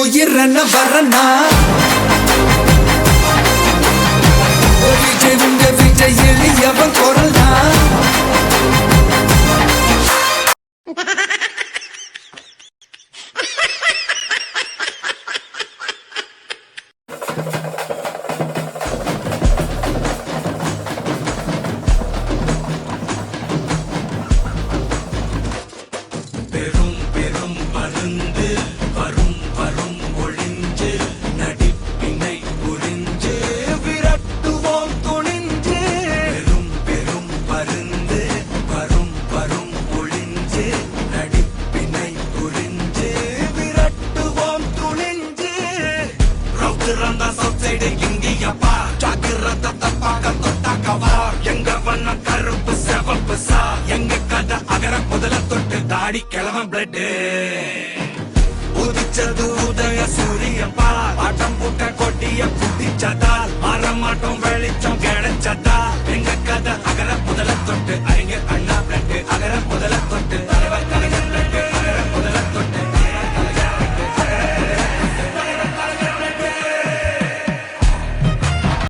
உயிரன வரனா விஜய் உங்க விஜய் எளியவன் குரல்னா கருப்பு சவப்பு சா எங்க கதை அகர முதல தொட்டு தாடி கிளம்ப பிளட்